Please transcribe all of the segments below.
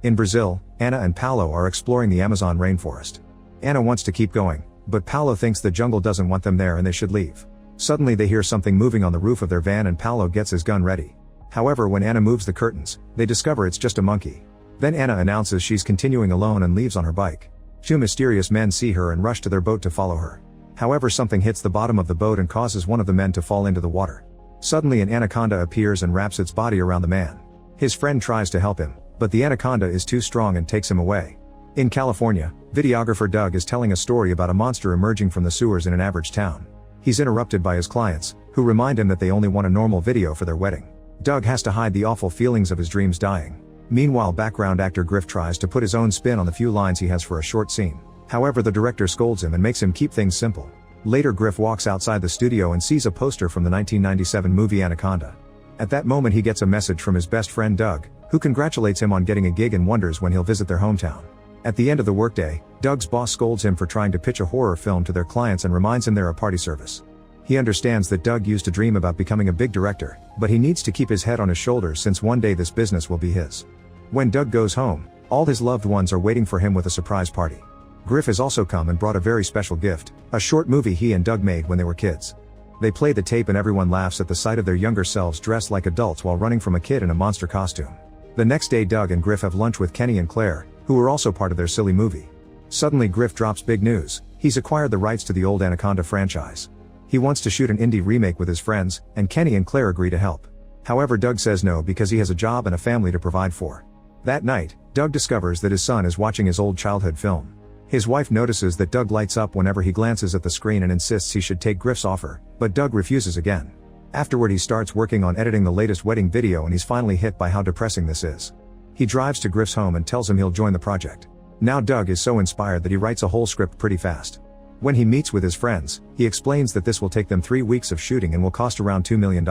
In Brazil, Ana and Paulo are exploring the Amazon rainforest. Ana wants to keep going, but Paulo thinks the jungle doesn't want them there and they should leave. Suddenly they hear something moving on the roof of their van and Paulo gets his gun ready. However, when Ana moves the curtains, they discover it's just a monkey. Then Ana announces she's continuing alone and leaves on her bike. Two mysterious men see her and rush to their boat to follow her. However, something hits the bottom of the boat and causes one of the men to fall into the water. Suddenly an anaconda appears and wraps its body around the man. His friend tries to help him, but the anaconda is too strong and takes him away. In California, videographer Doug is telling a story about a monster emerging from the sewers in an average town. He's interrupted by his clients, who remind him that they only want a normal video for their wedding. Doug has to hide the awful feelings of his dreams dying. Meanwhile, background actor Griff tries to put his own spin on the few lines he has for a short scene. However, the director scolds him and makes him keep things simple. Later, Griff walks outside the studio and sees a poster from the 1997 movie Anaconda. At that moment he gets a message from his best friend Doug, who congratulates him on getting a gig and wonders when he'll visit their hometown. At the end of the workday, Doug's boss scolds him for trying to pitch a horror film to their clients and reminds him they're a party service. He understands that Doug used to dream about becoming a big director, but he needs to keep his head on his shoulders since one day this business will be his. When Doug goes home, all his loved ones are waiting for him with a surprise party. Griff has also come and brought a very special gift, a short movie he and Doug made when they were kids. They play the tape and everyone laughs at the sight of their younger selves dressed like adults while running from a kid in a monster costume. The next day Doug and Griff have lunch with Kenny and Claire, who were also part of their silly movie. Suddenly Griff drops big news: he's acquired the rights to the old Anaconda franchise. He wants to shoot an indie remake with his friends, and Kenny and Claire agree to help. However, Doug says no because he has a job and a family to provide for. That night, Doug discovers that his son is watching his old childhood film. His wife notices that Doug lights up whenever he glances at the screen and insists he should take Griff's offer, but Doug refuses again. Afterward he starts working on editing the latest wedding video and he's finally hit by how depressing this is. He drives to Griff's home and tells him he'll join the project. Now Doug is so inspired that he writes a whole script pretty fast. When he meets with his friends, he explains that this will take them 3 weeks of shooting and will cost around $2 million.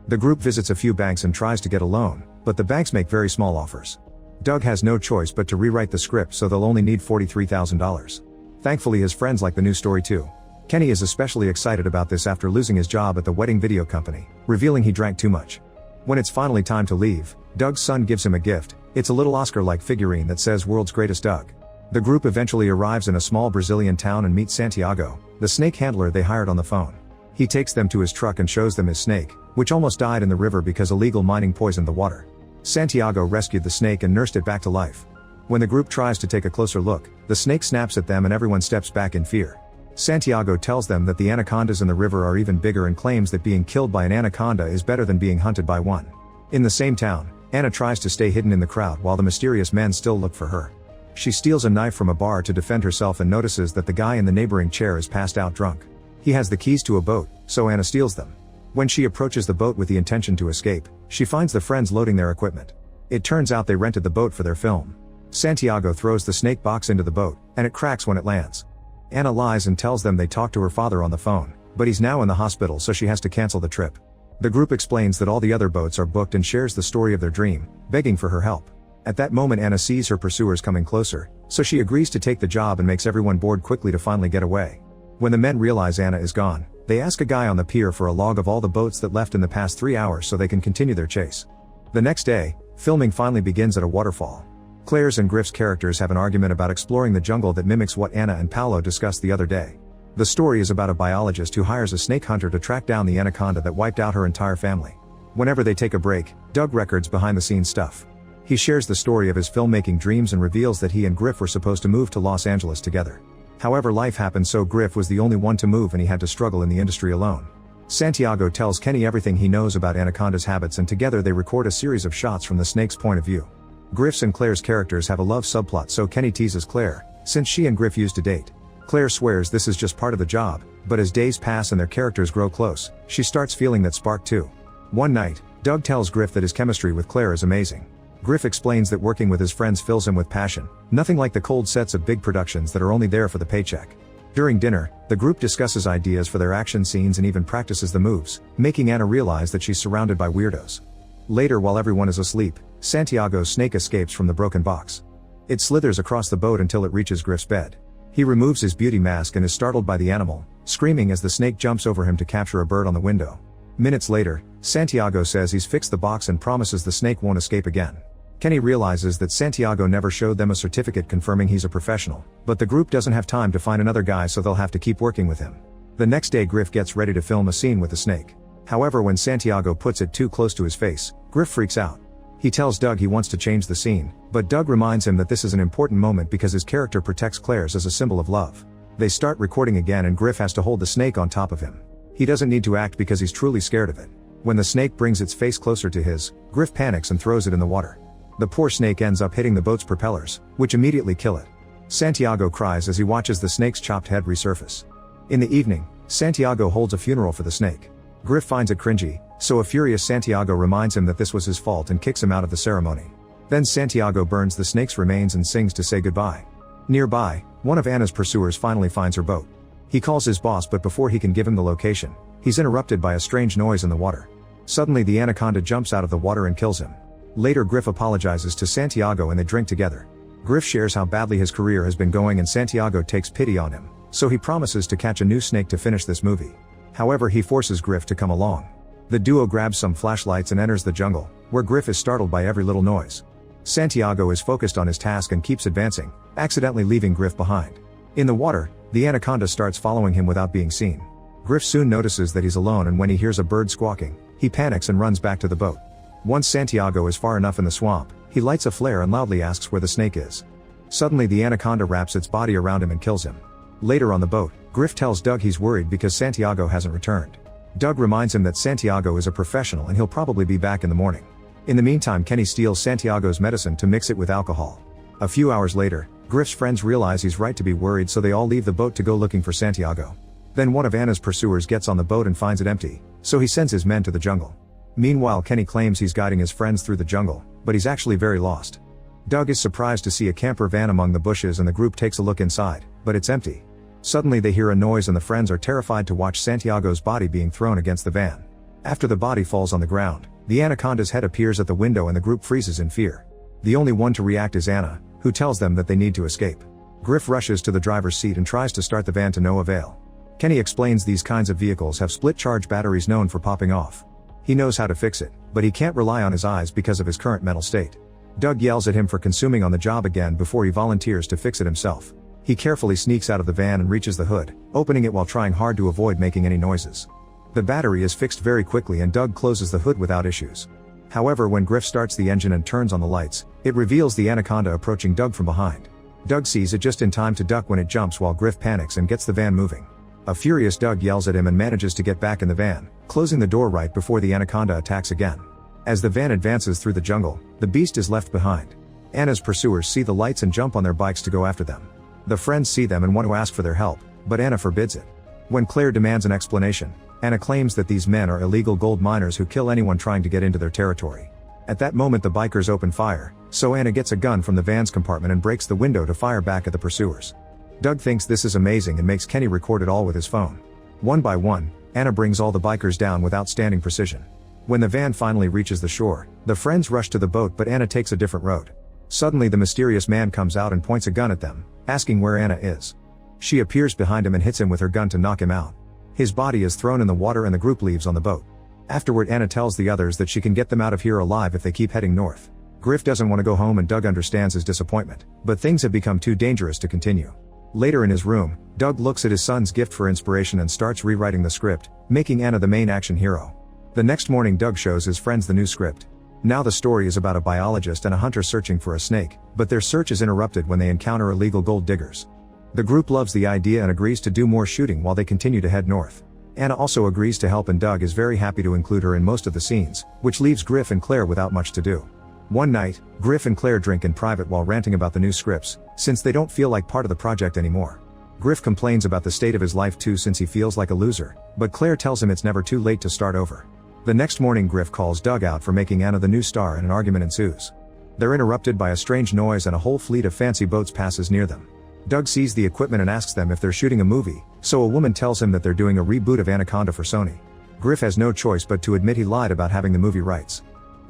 The group visits a few banks and tries to get a loan, but the banks make very small offers. Doug has no choice but to rewrite the script, so they'll only need $43,000. Thankfully his friends like the new story too. Kenny is especially excited about this after losing his job at the wedding video company, revealing he drank too much. When it's finally time to leave, Doug's son gives him a gift. It's a little Oscar-like figurine that says "World's Greatest Doug." The group eventually arrives in a small Brazilian town and meets Santiago, the snake handler they hired on the phone. He takes them to his truck and shows them his snake, which almost died in the river because illegal mining poisoned the water. Santiago rescued the snake and nursed it back to life. When the group tries to take a closer look, the snake snaps at them and everyone steps back in fear. Santiago tells them that the anacondas in the river are even bigger and claims that being killed by an anaconda is better than being hunted by one. In the same town, Ana tries to stay hidden in the crowd while the mysterious men still look for her. She steals a knife from a bar to defend herself and notices that the guy in the neighboring chair is passed out drunk. He has the keys to a boat, so Ana steals them. When she approaches the boat with the intention to escape, she finds the friends loading their equipment. It turns out they rented the boat for their film. Santiago throws the snake box into the boat, and it cracks when it lands. Ana lies and tells them they talked to her father on the phone, but he's now in the hospital so she has to cancel the trip. The group explains that all the other boats are booked and shares the story of their dream, begging for her help. At that moment Ana sees her pursuers coming closer, so she agrees to take the job and makes everyone board quickly to finally get away. When the men realize Ana is gone, they ask a guy on the pier for a log of all the boats that left in the past 3 hours so they can continue their chase. The next day, filming finally begins at a waterfall. Claire's and Griff's characters have an argument about exploring the jungle that mimics what Ana and Paulo discussed the other day. The story is about a biologist who hires a snake hunter to track down the anaconda that wiped out her entire family. Whenever they take a break, Doug records behind-the-scenes stuff. He shares the story of his filmmaking dreams and reveals that he and Griff were supposed to move to Los Angeles together. However, life happened, so Griff was the only one to move and he had to struggle in the industry alone. Santiago tells Kenny everything he knows about Anaconda's habits and together they record a series of shots from the snake's point of view. Griff's and Claire's characters have a love subplot, so Kenny teases Claire, since she and Griff used to date. Claire swears this is just part of the job, but as days pass and their characters grow close, she starts feeling that spark too. One night, Doug tells Griff that his chemistry with Claire is amazing. Griff explains that working with his friends fills him with passion, nothing like the cold sets of big productions that are only there for the paycheck. During dinner, the group discusses ideas for their action scenes and even practices the moves, making Ana realize that she's surrounded by weirdos. Later, while everyone is asleep, Santiago's snake escapes from the broken box. It slithers across the boat until it reaches Griff's bed. He removes his beauty mask and is startled by the animal, screaming as the snake jumps over him to capture a bird on the window. Minutes later, Santiago says he's fixed the box and promises the snake won't escape again. Kenny realizes that Santiago never showed them a certificate confirming he's a professional, but the group doesn't have time to find another guy, so they'll have to keep working with him. The next day Griff gets ready to film a scene with the snake. However, when Santiago puts it too close to his face, Griff freaks out. He tells Doug he wants to change the scene, but Doug reminds him that this is an important moment because his character protects Claire's as a symbol of love. They start recording again and Griff has to hold the snake on top of him. He doesn't need to act because he's truly scared of it. When the snake brings its face closer to his, Griff panics and throws it in the water. The poor snake ends up hitting the boat's propellers, which immediately kill it. Santiago cries as he watches the snake's chopped head resurface. In the evening, Santiago holds a funeral for the snake. Griff finds it cringy, so a furious Santiago reminds him that this was his fault and kicks him out of the ceremony. Then Santiago burns the snake's remains and sings to say goodbye. Nearby, one of Anna's pursuers finally finds her boat. He calls his boss, but before he can give him the location, he's interrupted by a strange noise in the water. Suddenly the anaconda jumps out of the water and kills him. Later Griff apologizes to Santiago and they drink together. Griff shares how badly his career has been going and Santiago takes pity on him, so he promises to catch a new snake to finish this movie. However, he forces Griff to come along. The duo grabs some flashlights and enters the jungle, where Griff is startled by every little noise. Santiago is focused on his task and keeps advancing, accidentally leaving Griff behind. In the water, the anaconda starts following him without being seen. Griff soon notices that he's alone, and when he hears a bird squawking, he panics and runs back to the boat. Once Santiago is far enough in the swamp, he lights a flare and loudly asks where the snake is. Suddenly the anaconda wraps its body around him and kills him. Later on the boat, Griff tells Doug he's worried because Santiago hasn't returned. Doug reminds him that Santiago is a professional and he'll probably be back in the morning. In the meantime, Kenny steals Santiago's medicine to mix it with alcohol. A few hours later, Griff's friends realize he's right to be worried, so they all leave the boat to go looking for Santiago. Then one of Anna's pursuers gets on the boat and finds it empty, so he sends his men to the jungle. Meanwhile, Kenny claims he's guiding his friends through the jungle, but he's actually very lost. Doug is surprised to see a camper van among the bushes and the group takes a look inside, but it's empty. Suddenly they hear a noise and the friends are terrified to watch Santiago's body being thrown against the van. After the body falls on the ground, the anaconda's head appears at the window and the group freezes in fear. The only one to react is Anna, who tells them that they need to escape. Griff rushes to the driver's seat and tries to start the van to no avail. Kenny explains these kinds of vehicles have split-charge batteries known for popping off. He knows how to fix it, but he can't rely on his eyes because of his current mental state. Doug yells at him for consuming on the job again before he volunteers to fix it himself. He carefully sneaks out of the van and reaches the hood, opening it while trying hard to avoid making any noises. The battery is fixed very quickly and Doug closes the hood without issues. However, when Griff starts the engine and turns on the lights, it reveals the anaconda approaching Doug from behind. Doug sees it just in time to duck when it jumps while Griff panics and gets the van moving. A furious Doug yells at him and manages to get back in the van, closing the door right before the anaconda attacks again. As the van advances through the jungle, the beast is left behind. Anna's pursuers see the lights and jump on their bikes to go after them. The friends see them and want to ask for their help, but Anna forbids it. When Claire demands an explanation, Anna claims that these men are illegal gold miners who kill anyone trying to get into their territory. At that moment the bikers open fire, so Anna gets a gun from the van's compartment and breaks the window to fire back at the pursuers. Doug thinks this is amazing and makes Kenny record it all with his phone. One by one, Anna brings all the bikers down with outstanding precision. When the van finally reaches the shore, the friends rush to the boat, but Anna takes a different road. Suddenly the mysterious man comes out and points a gun at them, asking where Anna is. She appears behind him and hits him with her gun to knock him out. His body is thrown in the water and the group leaves on the boat. Afterward, Anna tells the others that she can get them out of here alive if they keep heading north. Griff doesn't want to go home and Doug understands his disappointment, but things have become too dangerous to continue. Later in his room, Doug looks at his son's gift for inspiration and starts rewriting the script, making Anna the main action hero. The next morning Doug shows his friends the new script. Now the story is about a biologist and a hunter searching for a snake, but their search is interrupted when they encounter illegal gold diggers. The group loves the idea and agrees to do more shooting while they continue to head north. Anna also agrees to help and Doug is very happy to include her in most of the scenes, which leaves Griff and Claire without much to do. One night, Griff and Claire drink in private while ranting about the new scripts, since they don't feel like part of the project anymore. Griff complains about the state of his life too since he feels like a loser, but Claire tells him it's never too late to start over. The next morning Griff calls Doug out for making Anna the new star and an argument ensues. They're interrupted by a strange noise and a whole fleet of fancy boats passes near them. Doug sees the equipment and asks them if they're shooting a movie, so a woman tells him that they're doing a reboot of Anaconda for Sony. Griff has no choice but to admit he lied about having the movie rights.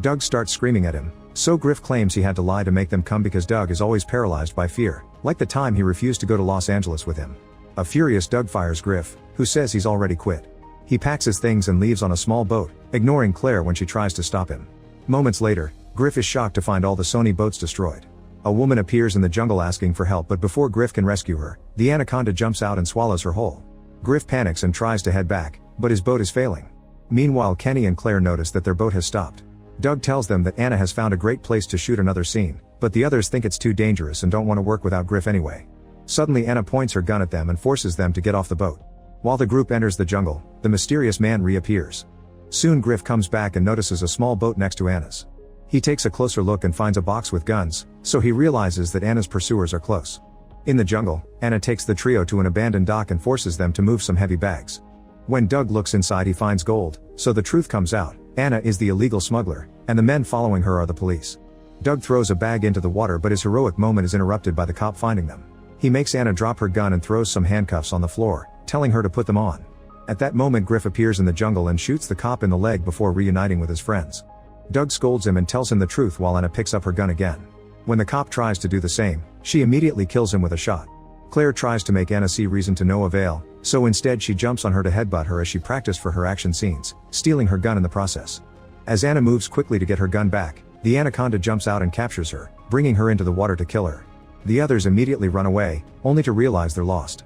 Doug starts screaming at him, so Griff claims he had to lie to make them come because Doug is always paralyzed by fear, like the time he refused to go to Los Angeles with him. A furious Doug fires Griff, who says he's already quit. He packs his things and leaves on a small boat, ignoring Claire when she tries to stop him. Moments later, Griff is shocked to find all the Sony boats destroyed. A woman appears in the jungle asking for help, but before Griff can rescue her, the anaconda jumps out and swallows her whole. Griff panics and tries to head back, but his boat is failing. Meanwhile, Kenny and Claire notice that their boat has stopped. Doug tells them that Anna has found a great place to shoot another scene, but the others think it's too dangerous and don't want to work without Griff anyway. Suddenly Anna points her gun at them and forces them to get off the boat. While the group enters the jungle, the mysterious man reappears. Soon Griff comes back and notices a small boat next to Anna's. He takes a closer look and finds a box with guns, so he realizes that Anna's pursuers are close. In the jungle, Anna takes the trio to an abandoned dock and forces them to move some heavy bags. When Doug looks inside, he finds gold, so the truth comes out: Anna is the illegal smuggler, and the men following her are the police. Doug throws a bag into the water, but his heroic moment is interrupted by the cop finding them. He makes Anna drop her gun and throws some handcuffs on the floor, telling her to put them on. At that moment, Griff appears in the jungle and shoots the cop in the leg before reuniting with his friends. Doug scolds him and tells him the truth while Anna picks up her gun again. When the cop tries to do the same, she immediately kills him with a shot. Claire tries to make Anna see reason to no avail, so instead she jumps on her to headbutt her as she practiced for her action scenes, stealing her gun in the process. As Anna moves quickly to get her gun back, the anaconda jumps out and captures her, bringing her into the water to kill her. The others immediately run away, only to realize they're lost.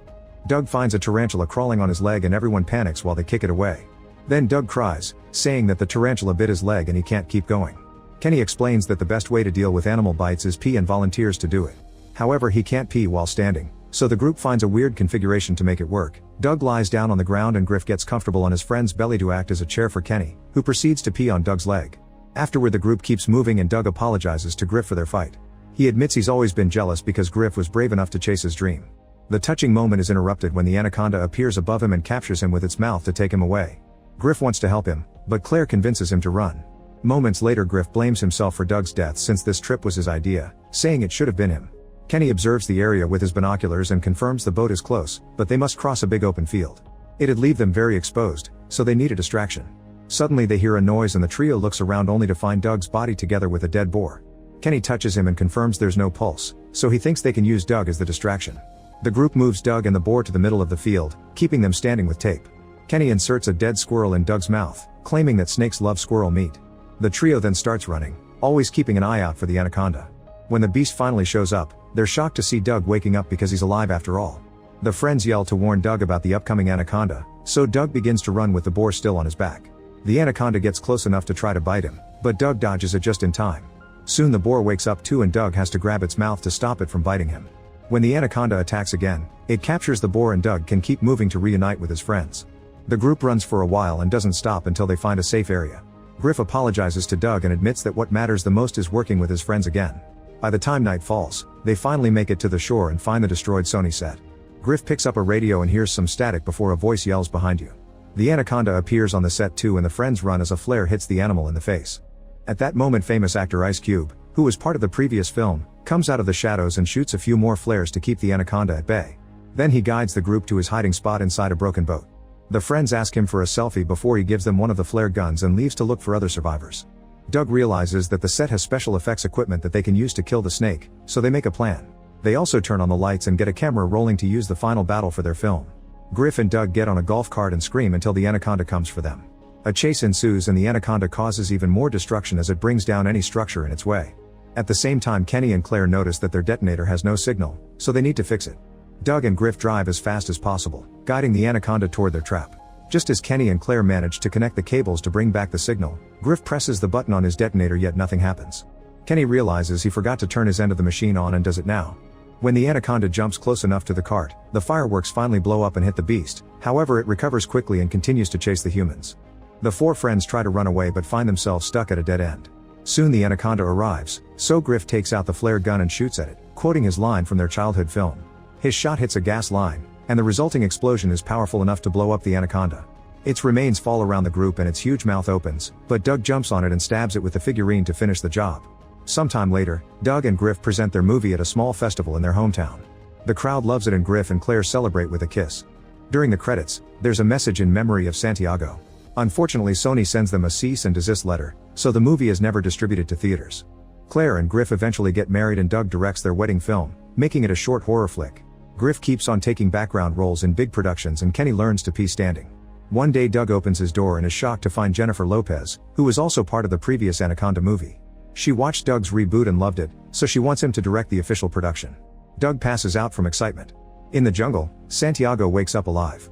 Doug finds a tarantula crawling on his leg and everyone panics while they kick it away. Then Doug cries, saying that the tarantula bit his leg and he can't keep going. Kenny explains that the best way to deal with animal bites is pee and volunteers to do it. However, he can't pee while standing, so the group finds a weird configuration to make it work. Doug lies down on the ground and Griff gets comfortable on his friend's belly to act as a chair for Kenny, who proceeds to pee on Doug's leg. Afterward, the group keeps moving and Doug apologizes to Griff for their fight. He admits he's always been jealous because Griff was brave enough to chase his dream. The touching moment is interrupted when the anaconda appears above him and captures him with its mouth to take him away. Griff wants to help him, but Claire convinces him to run. Moments later, Griff blames himself for Doug's death since this trip was his idea, saying it should have been him. Kenny observes the area with his binoculars and confirms the boat is close, but they must cross a big open field. It'd leave them very exposed, so they need a distraction. Suddenly they hear a noise and the trio looks around only to find Doug's body together with a dead boar. Kenny touches him and confirms there's no pulse, so he thinks they can use Doug as the distraction. The group moves Doug and the boar to the middle of the field, keeping them standing with tape. Kenny inserts a dead squirrel in Doug's mouth, claiming that snakes love squirrel meat. The trio then starts running, always keeping an eye out for the anaconda. When the beast finally shows up, they're shocked to see Doug waking up because he's alive after all. The friends yell to warn Doug about the upcoming anaconda, so Doug begins to run with the boar still on his back. The anaconda gets close enough to try to bite him, but Doug dodges it just in time. Soon the boar wakes up too and Doug has to grab its mouth to stop it from biting him. When the anaconda attacks again, it captures the boar and Doug can keep moving to reunite with his friends. The group runs for a while and doesn't stop until they find a safe area. Griff apologizes to Doug and admits that what matters the most is working with his friends again. By the time night falls, they finally make it to the shore and find the destroyed Sony set. Griff picks up a radio and hears some static before a voice yells behind you. The anaconda appears on the set too and the friends run as a flare hits the animal in the face. At that moment, famous actor Ice Cube, who was part of the previous film, comes out of the shadows and shoots a few more flares to keep the anaconda at bay. Then he guides the group to his hiding spot inside a broken boat. The friends ask him for a selfie before he gives them one of the flare guns and leaves to look for other survivors. Doug realizes that the set has special effects equipment that they can use to kill the snake, so they make a plan. They also turn on the lights and get a camera rolling to use the final battle for their film. Griff and Doug get on a golf cart and scream until the anaconda comes for them. A chase ensues and the anaconda causes even more destruction as it brings down any structure in its way. At the same time, Kenny and Claire notice that their detonator has no signal, so they need to fix it. Doug and Griff drive as fast as possible, guiding the anaconda toward their trap. Just as Kenny and Claire manage to connect the cables to bring back the signal, Griff presses the button on his detonator yet nothing happens. Kenny realizes he forgot to turn his end of the machine on and does it now. When the anaconda jumps close enough to the cart, the fireworks finally blow up and hit the beast, however it recovers quickly and continues to chase the humans. The four friends try to run away but find themselves stuck at a dead end. Soon the anaconda arrives, so Griff takes out the flare gun and shoots at it, quoting his line from their childhood film. His shot hits a gas line, and the resulting explosion is powerful enough to blow up the anaconda. Its remains fall around the group and its huge mouth opens, but Doug jumps on it and stabs it with the figurine to finish the job. Sometime later, Doug and Griff present their movie at a small festival in their hometown. The crowd loves it and Griff and Claire celebrate with a kiss. During the credits, there's a message in memory of Santiago. Unfortunately, Sony sends them a cease and desist letter, so the movie is never distributed to theaters. Claire and Griff eventually get married and Doug directs their wedding film, making it a short horror flick. Griff keeps on taking background roles in big productions and Kenny learns to pee standing. One day Doug opens his door and is shocked to find Jennifer Lopez, who was also part of the previous Anaconda movie. She watched Doug's reboot and loved it, so she wants him to direct the official production. Doug passes out from excitement. In the jungle, Santiago wakes up alive.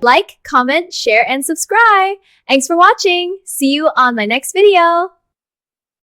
Like, comment, share, and subscribe. Thanks for watching. See you on my next video.